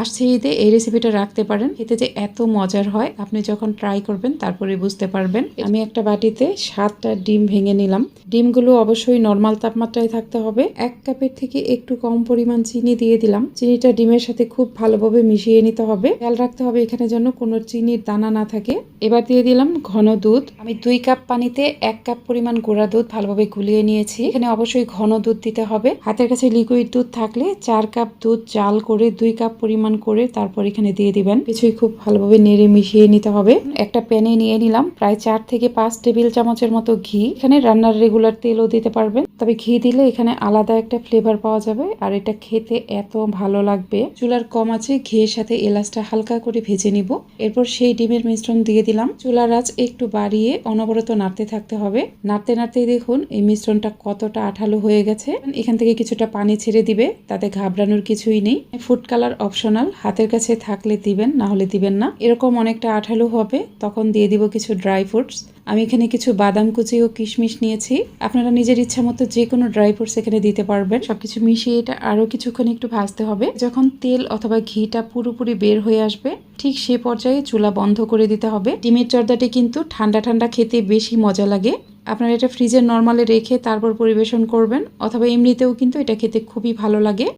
আসছে ঈদে এই রেসিপিটা রাখতে পারেন, খেতে যে এত মজার হয় আপনি যখন ট্রাই করবেন তারপরে বুঝতে পারবেন। আমি একটা বাটিতে 7টা ডিম ভেঙে নিলাম। ডিমগুলো অবশ্যই নর্মাল তাপমাত্রায় থাকতে হবে। 1 কাপের থেকে একটু কম পরিমাণ চিনি দিয়ে দিলাম। চিনিটা ডিমের সাথে খুব ভালোভাবে মিশিয়ে নিতে হবে। খেয়াল রাখতে হবে এখানে যেন কোনো চিনির দানা না থাকে। এবার দিয়ে দিলাম ঘন দুধ। আমি 2 কাপ পানিতে 1 কাপ পরিমাণ গুঁড়া দুধ ভালোভাবে গুলিয়ে নিয়েছি। এখানে অবশ্যই ঘন দুধ দিতে হবে। হাতের কাছে লিকুইড দুধ থাকলে 4 কাপ দুধ জাল করে 2 কাপ পরিমাণ করে তারপর এখানে দিয়ে দিবেন। কিছুই খুব ভালোভাবে নেড়ে মিশিয়ে নিতে হবে। একটা প্যানে নিয়ে নিলাম প্রায় 4 থেকে 5 টেবিল চামচের মতো ঘি। এখানে রান্নার রেগুলার তেলও দিতে পারবেন, তবে ঘি দিলে এখানে আলাদা একটা ফ্লেভার পাওয়া যাবে আর এটা খেতে এত ভালো লাগবে। চুলার কম আছে ঘিয়ের সাথে এলাচটা হালকা করে ভেজে নিব। এরপর সেই ডিমের মিশ্রণ দিয়ে দিলাম। চুলার আঁচ একটু বাড়িয়ে অনবরত নাড়তে থাকতে হবে। নাড়তে নাড়তেই দেখুন এই মিশ্রণটা কতটা আঠালো হয়ে গেছে। এখান থেকে কিছুটা পানি ছেড়ে দিবে, তাতে ঘাবড়ানোর কিছুই নেই। ফুড কালার অপশনাল, হাতের কাছে থাকলে দিবেন, না হলে দিবেন না। এরকম অনেকটা আঠালো হবে তখন দিয়ে দিব কিছু ড্রাই ফ্রুটস। আমি এখানে কিছু বাদাম কুচি ও কিশমিশ নিয়েছি। আপনারা নিজের ইচ্ছা মতো যে কোনো ড্রাই ফ্রুটস এখানে দিতে পারবেন। সবকিছু মিশিয়ে এটা আরো কিছুক্ষণ একটু ভাজতে হবে। যখন তেল অথবা ঘিটা পুরোপুরি বের হয়ে আসবে ঠিক সে পর্যায়ে চুলা বন্ধ করে দিতে হবে। ডিমের চর্দাটি কিন্তু ঠান্ডা ঠান্ডা খেতে বেশি মজা লাগে। আপনারা এটা ফ্রিজের নর্মালে রেখে তারপর পরিবেশন করবেন, অথবা এমনিতেও কিন্তু এটা খেতে খুবই ভালো লাগে।